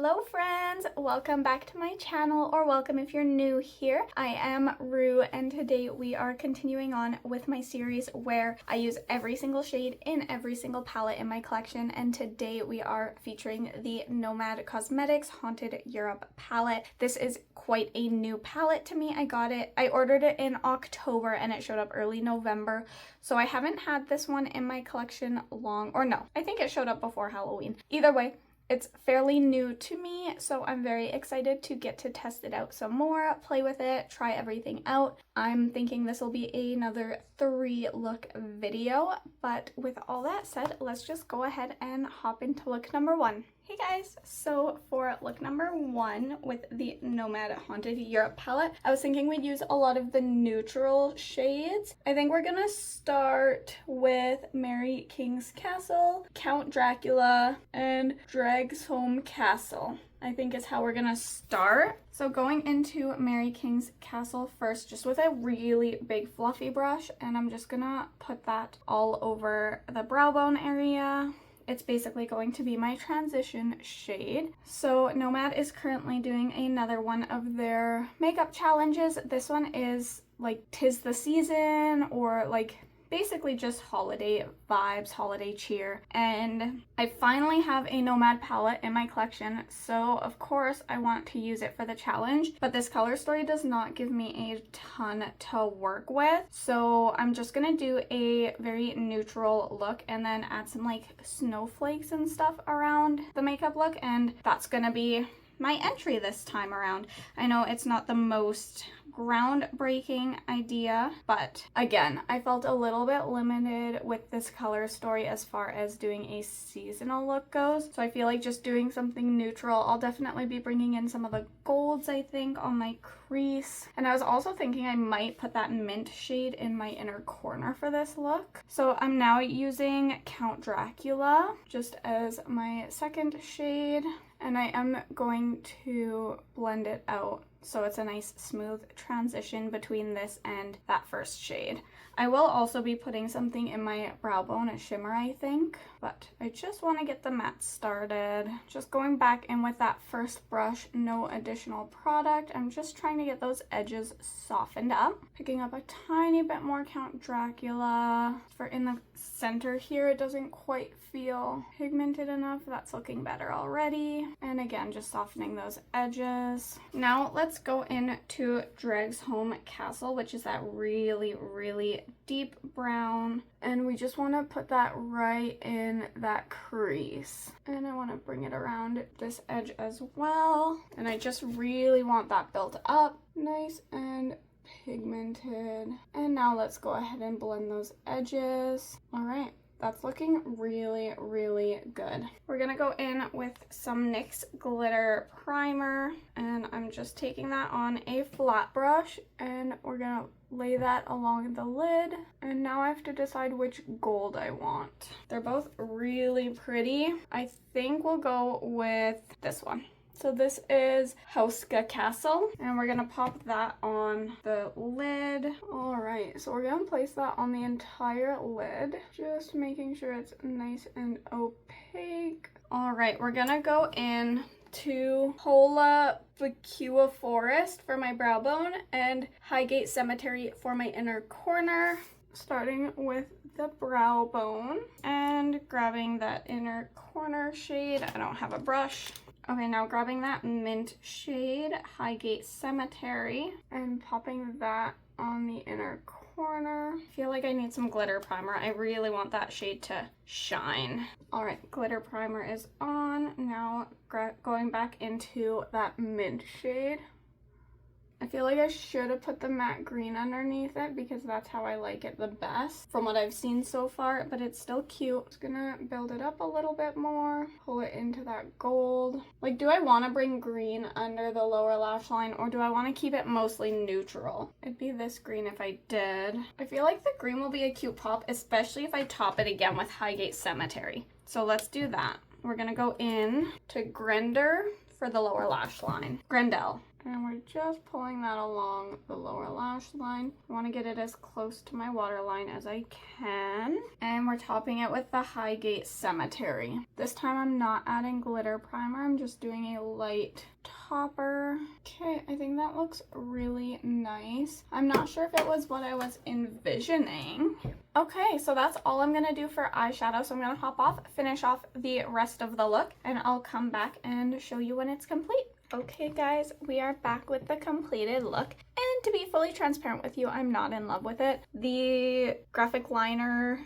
Hello friends, welcome back to my channel, or welcome if you're new here. I am Rue and today we are continuing on with my series where I use every single shade in every single palette in my collection, and today we are featuring the Nomad Cosmetics Haunted Europe palette. This is quite a new palette to me. I ordered it in October and it showed up early November, so I haven't had this one in my collection long, or no, I think it showed up before Halloween. Either way, it's fairly new to me, so I'm very excited to get to test it out some more, play with it, try everything out. I'm thinking this will be another 3-look video, but with all that said, let's just go ahead and hop into look number 1. Hey guys! So for look number 1 with the Nomad Haunted Europe palette, I was thinking we'd use a lot of the neutral shades. I think we're gonna start with Mary King's Castle, Count Dracula, and Drags Home Castle, I think is how we're gonna start. So going into Mary King's Castle first, just with a really big fluffy brush, and I'm just gonna put that all over the brow bone area. It's basically going to be my transition shade. So Nomad is currently doing another one of their makeup challenges. This one is like 'tis the season, or like basically just holiday vibes, holiday cheer. And I finally have a Nomad palette in my collection, so of course I want to use it for the challenge, but this color story does not give me a ton to work with, so I'm just gonna do a very neutral look and then add some like snowflakes and stuff around the makeup look, and that's gonna be my entry this time around. I know it's not the most groundbreaking idea, but again, I felt a little bit limited with this color story as far as doing a seasonal look goes, so I feel like just doing something neutral. I'll definitely be bringing in some of the golds, I think, on my crease, and I was also thinking I might put that mint shade in my inner corner for this look. So I'm now using Count Dracula just as my second shade, and I am going to blend it out so it's a nice smooth transition between this and that first shade. I will also be putting something in my brow bone, a shimmer I think, but I just want to get the matte started. Just going back in with that first brush, no additional product. I'm just trying to get those edges softened up. Picking up a tiny bit more Count Dracula. For in the center here, it doesn't quite feel pigmented enough. That's looking better already. And again, just softening those edges. Now let's go into Drags Home Castle, which is that really, really deep brown, and we just want to put that right in that crease, and I want to bring it around this edge as well, and I just really want that built up nice and pigmented. And now let's go ahead and blend those edges. All right, that's looking really, really good. We're gonna go in with some NYX glitter primer, and I'm just taking that on a flat brush, and we're gonna lay that along the lid. And now I have to decide which gold I want. They're both really pretty. I think we'll go with this one. So this is Hauska Castle, and we're gonna pop that on the lid. All right, so we're gonna place that on the entire lid, just making sure it's nice and opaque. All right, we're gonna go in to Hola Vacua Forest for my brow bone and Highgate Cemetery for my inner corner. Starting with the brow bone and grabbing that inner corner shade. I don't have a brush. Okay, now grabbing that mint shade, Highgate Cemetery, and popping that on the inner corner. I feel like I need some glitter primer. I really want that shade to shine. All right, glitter primer is on. Now going back into that mint shade. I feel like I should have put the matte green underneath it because that's how I like it the best from what I've seen so far, but it's still cute. Just gonna build it up a little bit more, pull it into that gold. Like, do I want to bring green under the lower lash line, or do I want to keep it mostly neutral? It'd be this green if I did. I feel like the green will be a cute pop, especially if I top it again with Highgate Cemetery. So let's do that. We're gonna go in to Grendel for the lower lash line. Grendel. And we're just pulling that along the lower lash line. I want to get it as close to my waterline as I can. And we're topping it with the Highgate Cemetery. This time I'm not adding glitter primer. I'm just doing a light topper. Okay, I think that looks really nice. I'm not sure if it was what I was envisioning. Okay, so that's all I'm gonna do for eyeshadow. So I'm gonna hop off, finish off the rest of the look, and I'll come back and show you when it's complete. Okay guys, we are back with the completed look, and to be fully transparent with you, I'm not in love with it. The graphic liner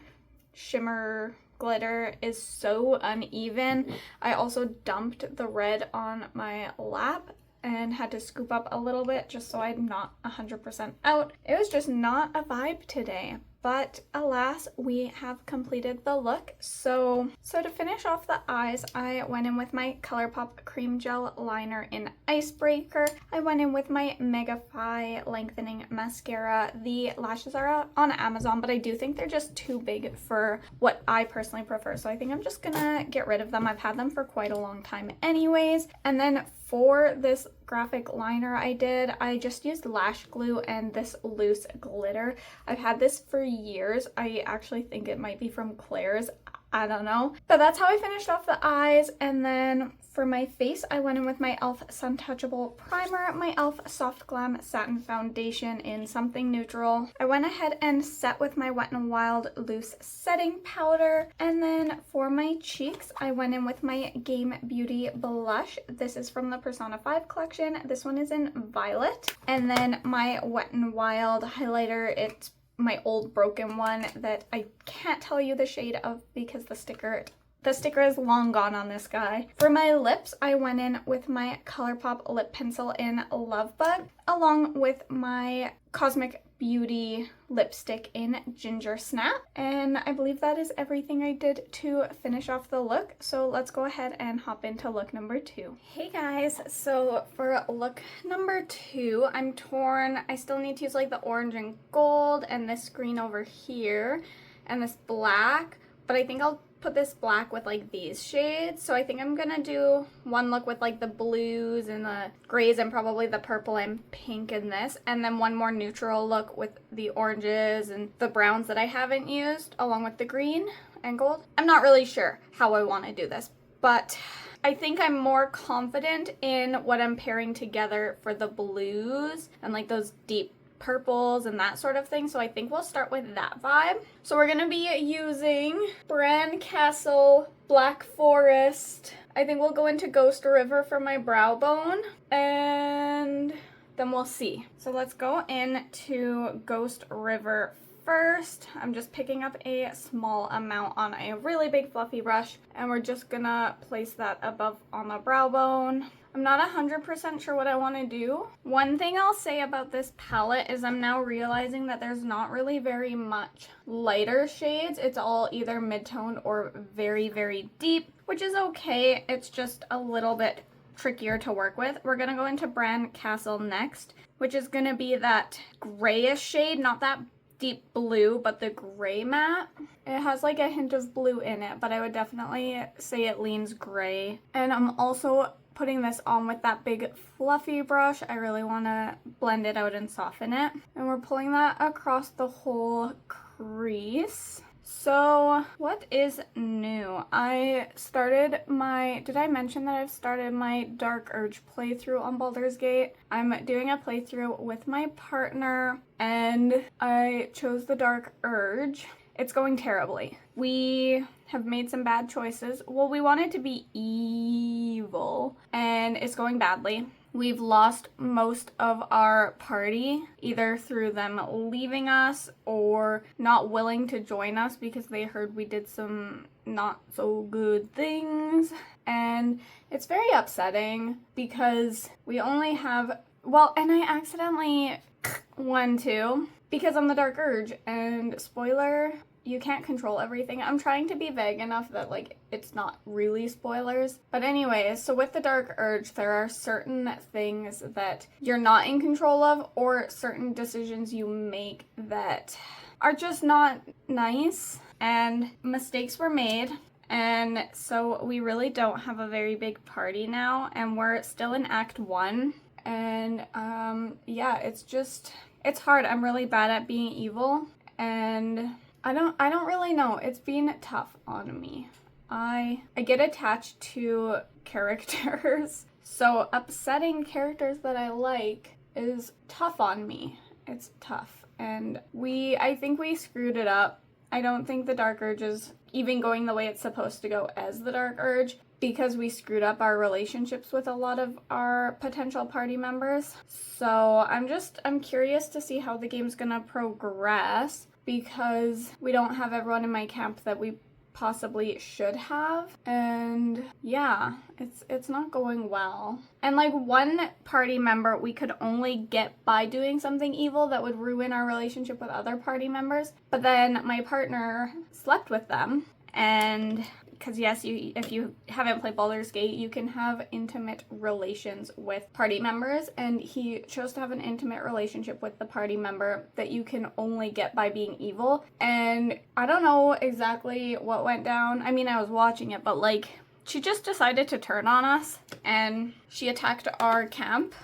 shimmer glitter is so uneven. I also dumped the red on my lap and had to scoop up a little bit just so I'm not 100% out. It was just not a vibe today. But alas, we have completed the look. So to finish off the eyes, I went in with my ColourPop Cream Gel Liner in Icebreaker. I went in with my Megafy Lengthening Mascara. The lashes are on Amazon, but I do think they're just too big for what I personally prefer. So I think I'm just gonna get rid of them. I've had them for quite a long time anyways. And then for this graphic liner I just used lash glue and this loose glitter. I've had this for years. I actually think it might be from Claire's. I don't know. But that's how I finished off the eyes. And then for my face, I went in with my e.l.f. Sun Touchable Primer, my e.l.f. Soft Glam Satin Foundation in something neutral. I went ahead and set with my Wet n Wild Loose Setting Powder. And then for my cheeks, I went in with my Game Beauty Blush. This is from the Persona 5 collection. This one is in Violet. And then my Wet n Wild highlighter, it's my old broken one that I can't tell you the shade of because the sticker is long gone on this guy. For my lips, I went in with my ColourPop lip pencil in Love Bug, along with my Cosmic Beauty lipstick in Ginger Snap. And I believe that is everything I did to finish off the look. So let's go ahead and hop into look number 2. Hey guys, so for look number 2, I'm torn. I still need to use like the orange and gold and this green over here and this black, but I think I'll put this black with like these shades. So I think I'm gonna do one look with like the blues and the grays and probably the purple and pink in this, and then one more neutral look with the oranges and the browns that I haven't used along with the green and gold. I'm not really sure how I want to do this, but I think I'm more confident in what I'm pairing together for the blues and like those deep purples and that sort of thing. So I think we'll start with that vibe. So we're gonna be using Bran Castle Black Forest. I think we'll go into Ghost River for my brow bone, and then we'll see. So let's go into Ghost River first. I'm just picking up a small amount on a really big fluffy brush, and we're just gonna place that above on the brow bone. I'm not 100% sure what I want to do. One thing I'll say about this palette is I'm now realizing that there's not really very much lighter shades. It's all either mid-toned or very, very deep, which is okay. It's just a little bit trickier to work with. We're going to go into Bran Castle next, which is going to be that grayish shade, not that deep blue, but the gray matte. It has like a hint of blue in it, but I would definitely say it leans gray. And I'm also putting this on with that big fluffy brush. I really want to blend it out and soften it. And we're pulling that across the whole crease. So what is new? Did I mention that I've started my Dark Urge playthrough on Baldur's Gate? I'm doing a playthrough with my partner and I chose the Dark Urge. It's going terribly. We have made some bad choices. Well, we wanted to be evil, and it's going badly. We've lost most of our party, either through them leaving us or not willing to join us because they heard we did some not so good things. And it's very upsetting because we only have, well, and I accidentally won too because I'm the Dark Urge, and spoiler, you can't control everything. I'm trying to be vague enough that like it's not really spoilers. But anyways, so with the Dark Urge, there are certain things that you're not in control of, or certain decisions you make that are just not nice, and mistakes were made. And so we really don't have a very big party now, and we're still in Act 1. And yeah, it's hard. I'm really bad at being evil, and I don't really know. It's been tough on me. I get attached to characters, so upsetting characters that I like is tough on me. It's tough, and I think we screwed it up. I don't think the Dark Urge is even going the way it's supposed to go as the Dark Urge, because we screwed up our relationships with a lot of our potential party members. So I'm curious to see how the game's gonna progress, because we don't have everyone in my camp that we possibly should have, and yeah, it's not going well. And like, one party member we could only get by doing something evil that would ruin our relationship with other party members, but then my partner slept with them. And because yes, if you haven't played Baldur's Gate, you can have intimate relations with party members, and he chose to have an intimate relationship with the party member that you can only get by being evil. And I don't know exactly what went down. I mean, I was watching it, but like, she just decided to turn on us, and she attacked our camp.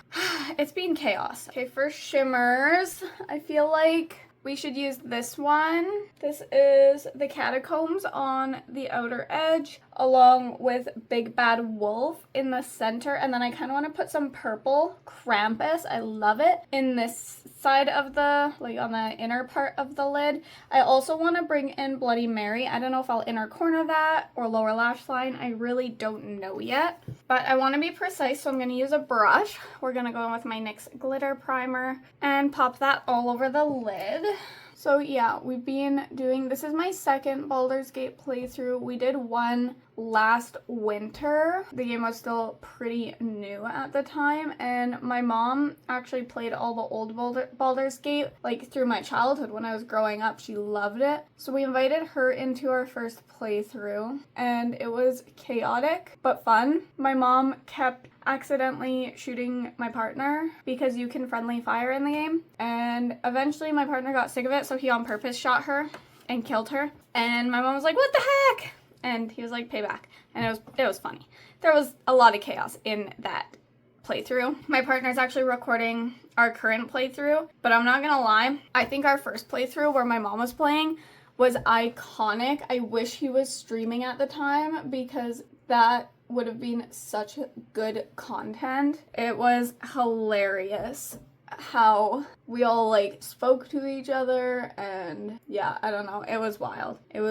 It's been chaos. Okay, for shimmers, I feel like we should use this one. This is the Catacombs on the outer edge, along with Big Bad Wolf in the center. And then I kind of want to put some purple Krampus, I love it, in this side of the, like on the inner part of the lid. I also want to bring in Bloody Mary. I don't know if I'll inner corner that or lower lash line. I really don't know yet. But I want to be precise, so I'm going to use a brush. We're going to go in with my NYX glitter primer and pop that all over the lid. So yeah, we've been doing, this is my second Baldur's Gate playthrough. We did one last winter. The game was still pretty new at the time, and my mom actually played all the old Baldur's Gate like through my childhood when I was growing up. She loved it. So we invited her into our first playthrough, and it was chaotic but fun. My mom kept accidentally shooting my partner because you can friendly fire in the game, and eventually my partner got sick of it, so he on purpose shot her and killed her. And my mom was like, "What the heck?" And he was like, "Payback." And it was funny. There was a lot of chaos in that playthrough. My partner's actually recording our current playthrough, but I'm not gonna lie, I think our first playthrough where my mom was playing was iconic. I wish he was streaming at the time, because that would have been such good content. It was hilarious how we all like spoke to each other, and yeah, I don't know, it was wild. It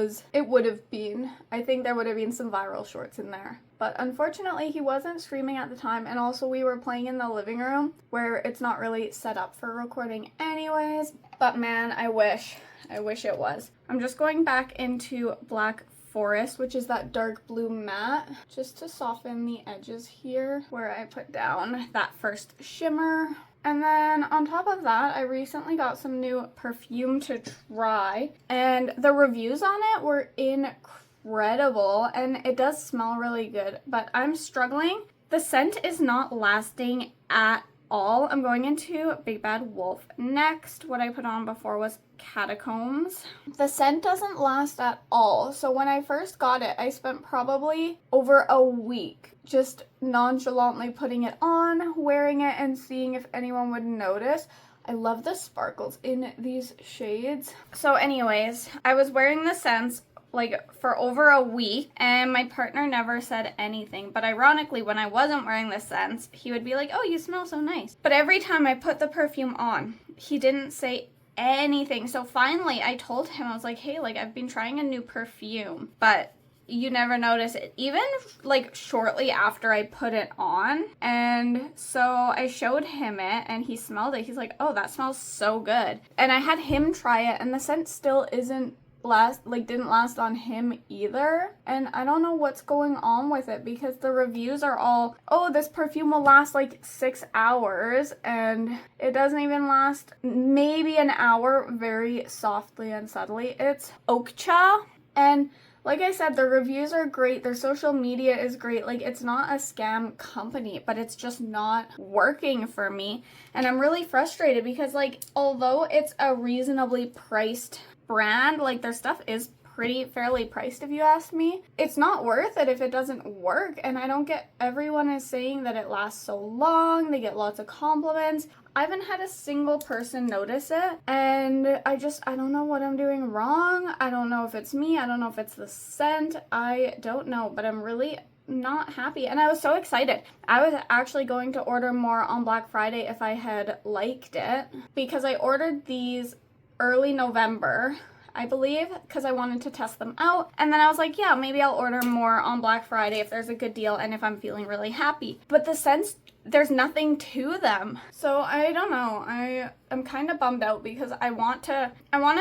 would have been, I think there would have been some viral shorts in there. But unfortunately, he wasn't streaming at the time, and also we were playing in the living room where it's not really set up for recording anyways. But man, I wish it was. I'm just going back into Black Forest, which is that dark blue matte, just to soften the edges here where I put down that first shimmer. And then on top of that, I recently got some new perfume to try, and the reviews on it were incredible, and it does smell really good, but I'm struggling. The scent is not lasting at all. I'm going into Big Bad Wolf next. What I put on before was Catacombs. The scent doesn't last at all. So when I first got it, I spent probably over a week just nonchalantly putting it on, wearing it, and seeing if anyone would notice. I love the sparkles in these shades. So anyways, I was wearing the scents like for over a week, and my partner never said anything. But ironically, when I wasn't wearing the scents, he would be like, "Oh, you smell so nice." But every time I put the perfume on, he didn't say anything. So finally I told him, I was like, "Hey, like, I've been trying a new perfume, but you never notice it," even like shortly after I put it on. And so I showed him it, and he smelled it. He's like, "Oh, that smells so good." And I had him try it, and the scent still didn't last on him either. And I don't know what's going on with it, because the reviews are all, "Oh, this perfume will last like 6 hours," and it doesn't even last maybe an hour, very softly and subtly. It's Okcha, and like I said, the reviews are great, their social media is great, like, it's not a scam company, but it's just not working for me. And I'm really frustrated because, like, although it's a reasonably priced brand, like, their stuff is pretty fairly priced if you ask me. It's not worth it if it doesn't work, and I don't get, everyone is saying that it lasts so long, they get lots of compliments. I haven't had a single person notice it, and I don't know what I'm doing wrong. I don't know if it's me, I don't know if it's the scent, I don't know, but I'm really not happy, and I was so excited. I was actually going to order more on Black Friday if I had liked it, because I ordered these early November, I believe, because I wanted to test them out, and then I was like, yeah, maybe I'll order more on Black Friday if there's a good deal and if I'm feeling really happy. But the scents, there's nothing to them, so I don't know. I'm kind of bummed out because I want to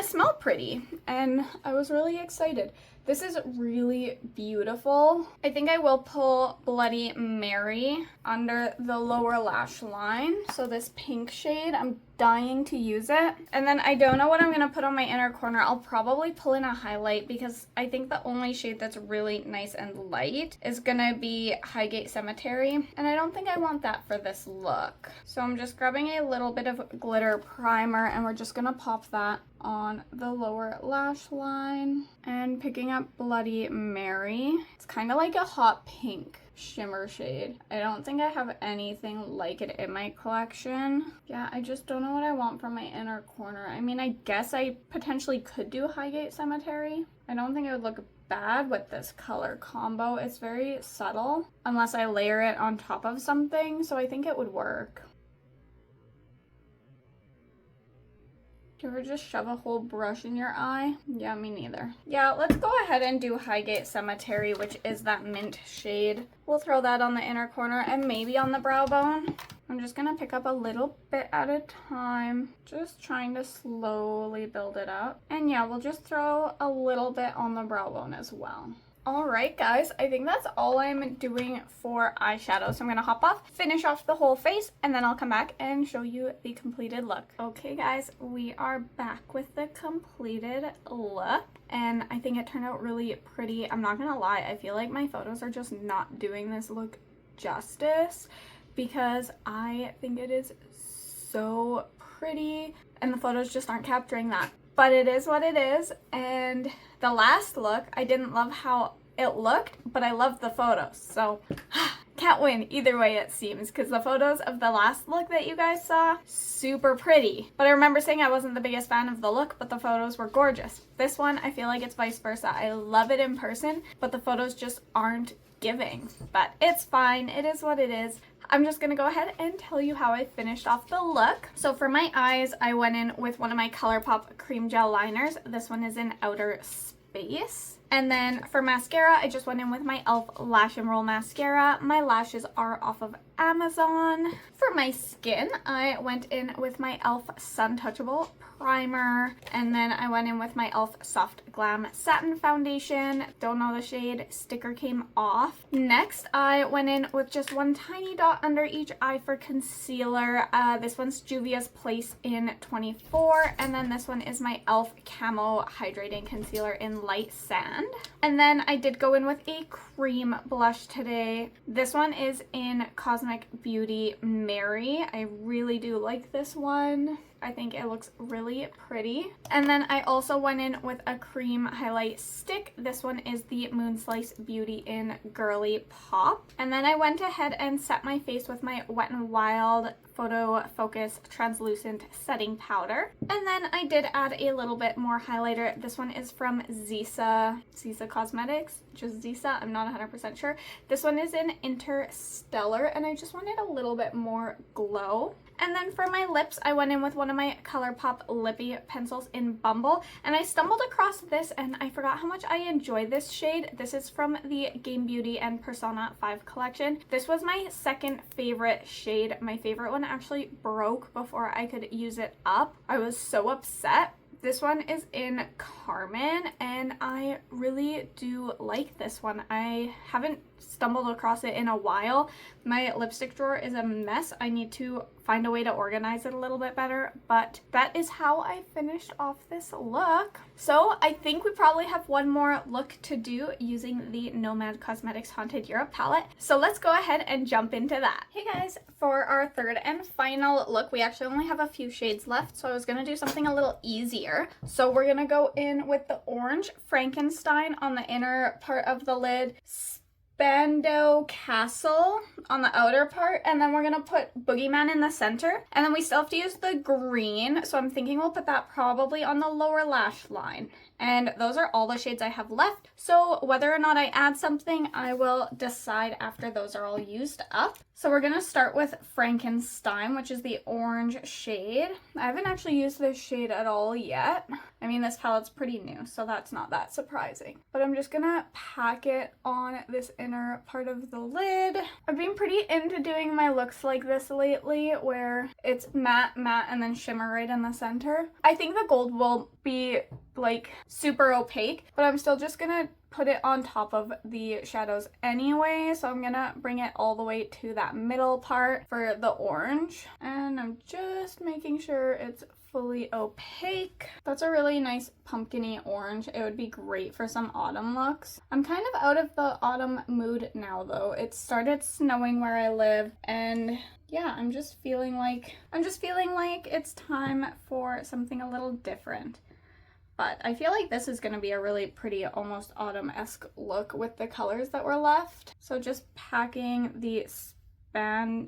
smell pretty, and I was really excited. This is really beautiful. I think I will pull Bloody Mary under the lower lash line. So this pink shade, I'm dying to use it. And then I don't know what I'm gonna put on my inner corner. I'll probably pull in a highlight because I think the only shade that's really nice and light is gonna be Highgate Cemetery. And I don't think I want that for this look. So I'm just grabbing a little bit of glitter primer and we're just gonna pop that on the lower lash line and picking up Bloody Mary. It's kind of like a hot pink shimmer shade. I don't think I have anything like it in my collection. Yeah, I just don't know what I want for my inner corner. I mean, I guess I potentially could do Highgate Cemetery. I don't think it would look bad with this color combo. It's very subtle unless I layer it on top of something, so I think it would work. Do you ever just shove a whole brush in your eye? Yeah, me neither. Yeah, let's go ahead and do Highgate Cemetery, which is that mint shade. We'll throw that on the inner corner and maybe on the brow bone. I'm just gonna pick up a little bit at a time, just trying to slowly build it up. And yeah, we'll just throw a little bit on the brow bone as well. Alright guys, I think that's all I'm doing for eyeshadow. So I'm going to hop off, finish off the whole face, and then I'll come back and show you the completed look. Okay guys, we are back with the completed look. And I think it turned out really pretty. I'm not going to lie, I feel like my photos are just not doing this look justice because I think it is so pretty and the photos just aren't capturing that. But it is what it is, and the last look, I didn't love how it looked, but I loved the photos, so can't win either way it seems, because the photos of the last look that you guys saw, super pretty. But I remember saying I wasn't the biggest fan of the look, but the photos were gorgeous. This one, I feel like it's vice versa. I love it in person, but the photos just aren't giving. But it's fine, it is what it is. I'm just gonna go ahead and tell you how I finished off the look. So for my eyes, I went in with one of my ColourPop cream gel liners. This one is in Outer Space. And then for mascara, I just went in with my e.l.f. Lash and Roll Mascara. My lashes are off of Amazon. For my skin, I went in with my e.l.f. Sun Touchable Primer. And then I went in with my e.l.f. Soft Glam Satin Foundation. Don't know the shade, sticker came off. Next, I went in with just one tiny dot under each eye for concealer. This one's Juvia's Place in 24. And then this one is my e.l.f. Camo Hydrating Concealer in Light Sand. And then I did go in with a cream blush today. This one is in Cosmic Beauty Mary. I really do like this one. I think it looks really pretty. And then I also went in with a cream highlight stick. This one is the Moonslice Beauty in Girly Pop. And then I went ahead and set my face with my Wet n Wild Photo Focus Translucent Setting Powder. And then I did add a little bit more highlighter. This one is from Zisa Cosmetics, just Zisa, I'm not 100% sure. This one is in Interstellar, and I just wanted a little bit more glow. And then for my lips, I went in with one of my ColourPop Lippy pencils in Bumble, and I stumbled across this and I forgot how much I enjoy this shade. This is from the Game Beauty and Persona 5 collection. This was my second favorite shade. My favorite one actually broke before I could use it up. I was so upset. This one is in Carmen, and I really do like this one. I haven't stumbled across it in a while. My lipstick drawer is a mess. I need to find a way to organize it a little bit better, but that is how I finished off this look. So I think we probably have one more look to do using the Nomad Cosmetics Haunted Europe palette. So let's go ahead and jump into that. Hey guys, for our third and final look, we actually only have a few shades left, so I was gonna do something a little easier. So we're gonna go in with the orange Frankenstein on the inner part of the lid, Spandau Castle on the outer part, and then we're gonna put Boogeyman in the center, and then we still have to use the green, so I'm thinking we'll put that probably on the lower lash line. And those are all the shades I have left, so whether or not I add something, I will decide after those are all used up. So we're gonna start with Frankenstein, which is the orange shade. I haven't actually used this shade at all yet. I mean, this palette's pretty new, so that's not that surprising. But I'm just gonna pack it on this inner part of the lid. I've been pretty into doing my looks like this lately, where it's matte, and then shimmer right in the center. I think the gold will be like super opaque, but I'm still just gonna put it on top of the shadows anyway, so I'm gonna bring it all the way to that middle part for the orange, and I'm just making sure it's fully opaque. That's a really nice pumpkin-y orange. It would be great for some autumn looks. I'm kind of out of the autumn mood now though. It started snowing where I live, and yeah, I'm just feeling like it's time for something a little different. But I feel like this is going to be a really pretty, almost autumn-esque look with the colors that were left. So just packing the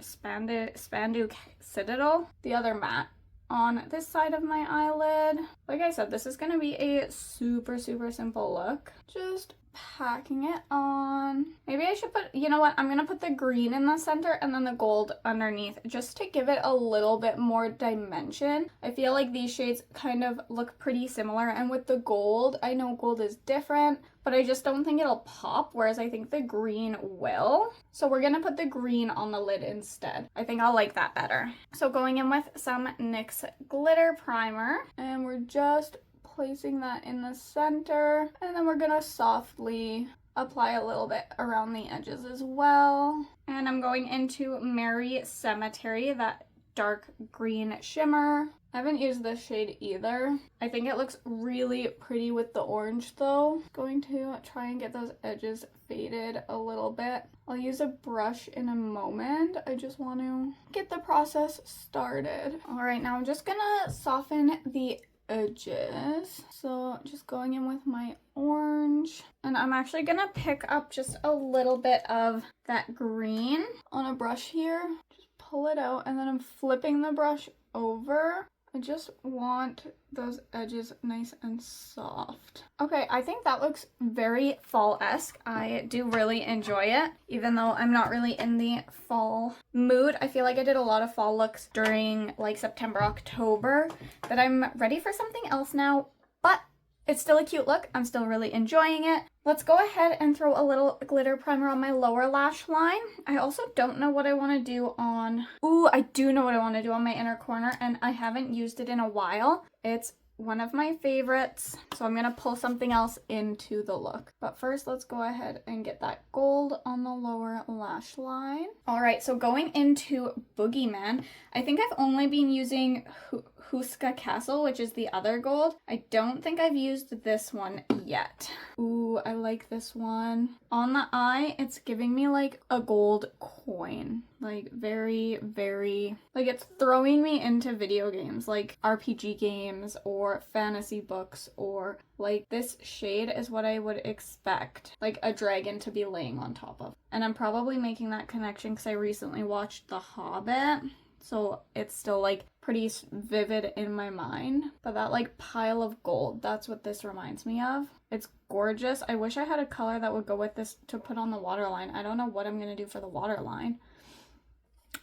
Spandau Citadel, the other matte, on this side of my eyelid. Like I said, this is going to be a super simple look. Just packing it on. Maybe I should put, you know what, I'm going to put the green in the center and then the gold underneath just to give it a little bit more dimension. I feel like these shades kind of look pretty similar, and with the gold, I know gold is different, but I just don't think it'll pop, whereas I think the green will. So we're going to put the green on the lid instead. I think I'll like that better. So going in with some NYX glitter primer, and we're just placing that in the center, and then we're gonna softly apply a little bit around the edges as well. And I'm going into Merry Cemetery, that dark green shimmer. I haven't used this shade either. I think it looks really pretty with the orange though. Going to try and get those edges faded a little bit. I'll use a brush in a moment. I just want to get the process started. All right, now I'm just gonna soften the edges. So just going in with my orange, and I'm actually gonna pick up just a little bit of that green on a brush here. Just pull it out, and then I'm flipping the brush over. I just want those edges nice and soft. Okay, I think that looks very fall-esque. I do really enjoy it, even though I'm not really in the fall mood. I feel like I did a lot of fall looks during like September, October, that I'm ready for something else now, but it's still a cute look. I'm still really enjoying it. Let's go ahead and throw a little glitter primer on my lower lash line. I also don't know what I want to do on... Ooh, I do know what I want to do on my inner corner, and I haven't used it in a while. It's one of my favorites, so I'm gonna pull something else into the look. But first, let's go ahead and get that gold on the lower lash line. All right, so going into Boogeyman, I think I've only been using Huska Castle, which is the other gold. I don't think I've used this one yet. Ooh, I like this one. On the eye, it's giving me like a gold coin. Like very, like it's throwing me into video games, like RPG games or fantasy books, or like this shade is what I would expect like a dragon to be laying on top of. And I'm probably making that connection because I recently watched The Hobbit, so it's still like pretty vivid in my mind. But that like pile of gold, that's what this reminds me of. It's gorgeous. I wish I had a color that would go with this to put on the waterline. I don't know what I'm gonna do for the waterline,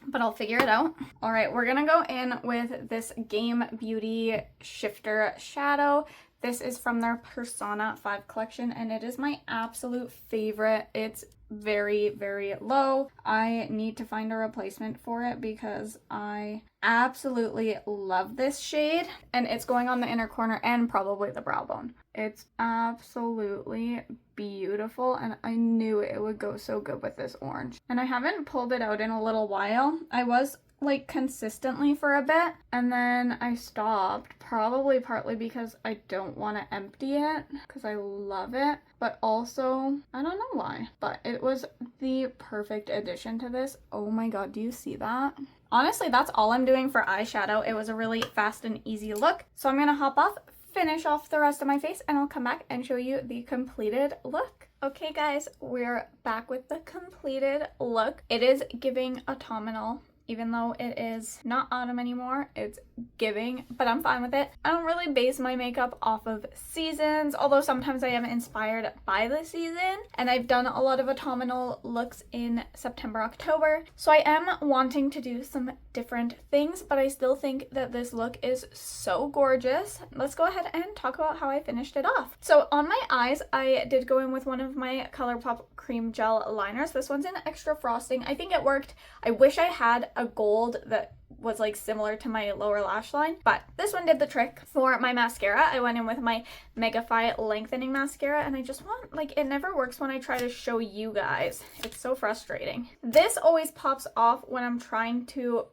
but I'll figure it out. All right, we're gonna go in with this Game Beauty Shifter Shadow. This is from their Persona 5 collection, and it is my absolute favorite. It's very, very low. I need to find a replacement for it because I absolutely love this shade, and it's going on the inner corner and probably the brow bone. It's absolutely beautiful, and I knew it would go so good with this orange. And I haven't pulled it out in a little while. I was like consistently for a bit, and then I stopped, probably partly because I don't want to empty it because I love it, but also I don't know why, but it was the perfect addition to this. Oh my god, do you see that? Honestly, that's all I'm doing for eyeshadow. It was a really fast and easy look, so I'm gonna hop off, finish off the rest of my face, and I'll come back and show you the completed look. Okay guys, we're back with the completed look. It is giving autumnal. Even though it is not autumn anymore, it's giving, but I'm fine with it. I don't really base my makeup off of seasons, although sometimes I am inspired by the season, and I've done a lot of autumnal looks in September, October, so I am wanting to do some different things, but I still think that this look is so gorgeous. Let's go ahead and talk about how I finished it off. So on my eyes, I did go in with one of my ColourPop cream gel liners. This one's in extra frosting. I think it worked. I wish I had a gold that was like similar to my lower lash line, but this one did the trick. For my mascara, I went in with my Megafy lengthening mascara, and I just want, like, it never works when I try to show you guys. It's so frustrating. This always pops off when I'm trying to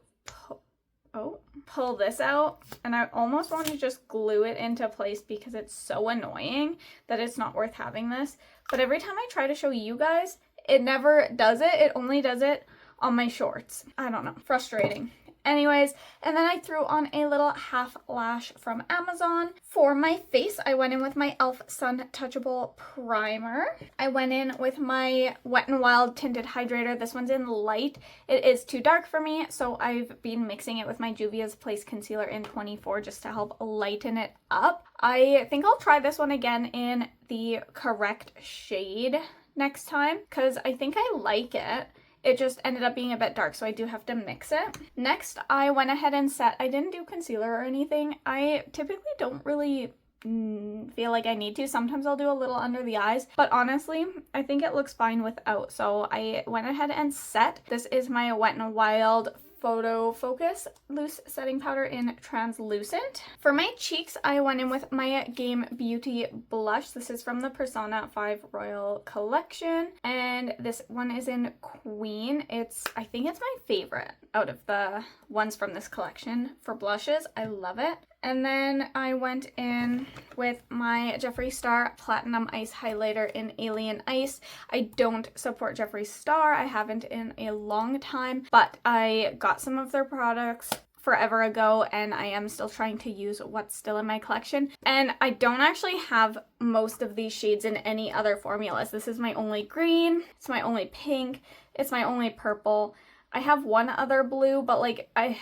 pull this out, and I almost want to just glue it into place because it's so annoying that it's not worth having this. But every time I try to show you guys, it never does it. It only does it on my shorts. I don't know, frustrating. Anyways, and then I threw on a little half lash from Amazon. For my face, I went in with my e.l.f. Sun Touchable Primer. I went in with my Wet n Wild Tinted Hydrator. This one's in light. It is too dark for me, so I've been mixing it with my Juvia's Place Concealer in 24 just to help lighten it up. I think I'll try this one again in the correct shade next time because I think I like it. It just ended up being a bit dark, so I do have to mix it. Next, I went ahead and set, I didn't do concealer or anything. I typically don't really feel like I need to. Sometimes I'll do a little under the eyes, but honestly, I think it looks fine without. So I went ahead and set. This is my Wet n Wild Photo Focus Loose Setting Powder in Translucent. For my cheeks, I went in with my Game Beauty Blush. This is from the Persona 5 Royal Collection, and this one is in Queen. I think it's my favorite out of the ones from this collection for blushes. I love it. And then I went in with my Jeffree Star Platinum Ice Highlighter in Alien Ice. I don't support Jeffree Star. I haven't in a long time, but I got some of their products forever ago, and I am still trying to use what's still in my collection. And I don't actually have most of these shades in any other formulas. This is my only green, it's my only pink, it's my only purple. I have one other blue, but like I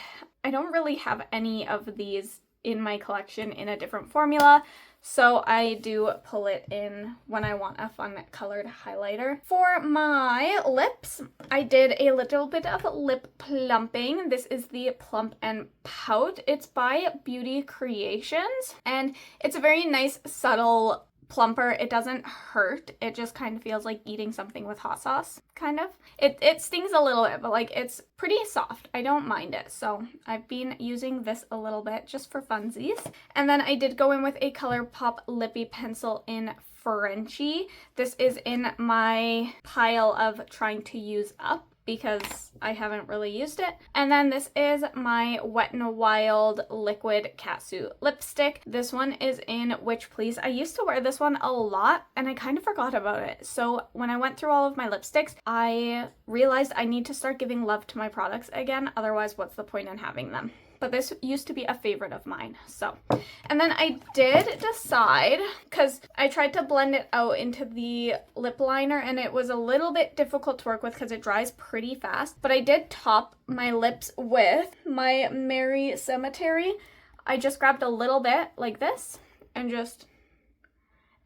don't really have any of these in my collection in a different formula, so I do pull it in when I want a fun colored highlighter. For my lips, I did a little bit of lip plumping. This is the Plump and Pout. It's by Beauty Creations, and it's a very nice subtle plumper. It doesn't hurt. It just kind of feels like eating something with hot sauce, kind of. It stings a little bit, but like it's pretty soft. I don't mind it. So I've been using this a little bit just for funsies. And then I did go in with a ColourPop Lippy Pencil in Frenchie. This is in my pile of trying to use up because I haven't really used it. And then this is my Wet n Wild Liquid Catsuit lipstick. This one is in Witch Please. I used to wear this one a lot and I kind of forgot about it. So when I went through all of my lipsticks, I realized I need to start giving love to my products again. Otherwise, what's the point in having them? But this used to be a favorite of mine, so. And then I did decide, because I tried to blend it out into the lip liner and it was a little bit difficult to work with because it dries pretty fast, but I did top my lips with my Merry Cemetery. I just grabbed a little bit like this and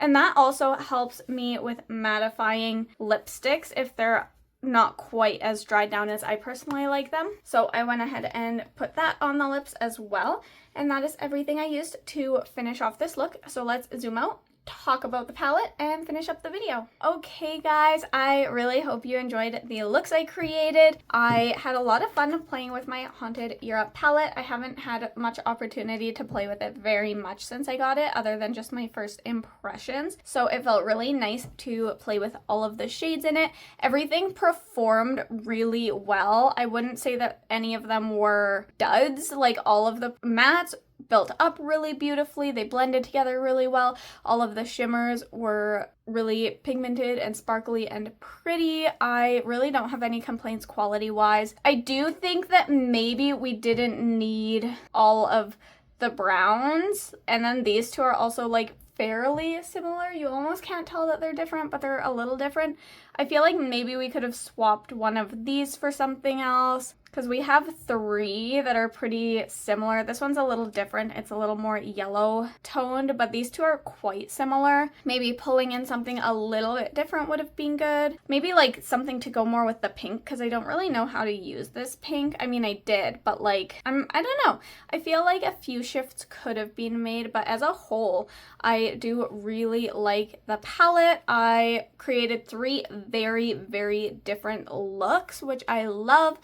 and that also helps me with mattifying lipsticks if they're not quite as dried down as I personally like them. So I went ahead and put that on the lips as well. And that is everything I used to finish off this look. So let's zoom out, talk about the palette, and finish up the video. Okay guys, I really hope you enjoyed the looks I created. I had a lot of fun playing with my Haunted Europe palette. I haven't had much opportunity to play with it very much since I got it, other than just my first impressions. So it felt really nice to play with all of the shades in it. Everything performed really well. I wouldn't say that any of them were duds. Like, all of the mattes built up really beautifully. They blended together really well. All of the shimmers were really pigmented and sparkly and pretty. I really don't have any complaints quality wise. I do think that maybe we didn't need all of the browns, and then these two are also like fairly similar. You almost can't tell that they're different, but they're a little different. I feel like maybe we could have swapped one of these for something else, because we have 3 that are pretty similar. This one's a little different. It's a little more yellow toned, but these two are quite similar. Maybe pulling in something a little bit different would have been good. Maybe like something to go more with the pink, because I don't really know how to use this pink. I mean, I did, but like, I don't know. I feel like a few shifts could have been made, but as a whole, I do really like the palette. I created 3 very, very different looks, which I love.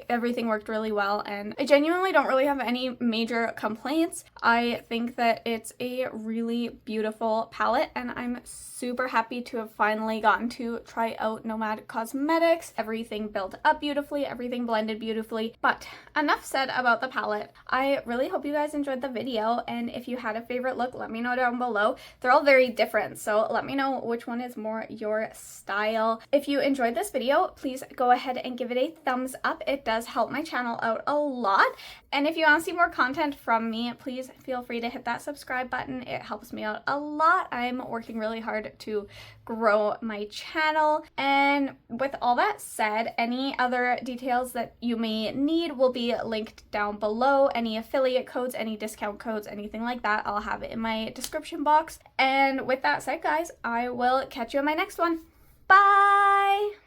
Everything worked really well, and I genuinely don't really have any major complaints. I think that it's a really beautiful palette, and I'm super happy to have finally gotten to try out Nomad Cosmetics. Everything built up beautifully, everything blended beautifully, but enough said about the palette. I really hope you guys enjoyed the video, and if you had a favorite look, let me know down below. They're all very different, so let me know which one is more your style. If you enjoyed this video, please go ahead and give it a thumbs up. It does help my channel out a lot. And if you want to see more content from me, please feel free to hit that subscribe button. It helps me out a lot. I'm working really hard to grow my channel. And with all that said, any other details that you may need will be linked down below. Any affiliate codes, any discount codes, anything like that, I'll have it in my description box. And with that said, guys, I will catch you in my next one. Bye!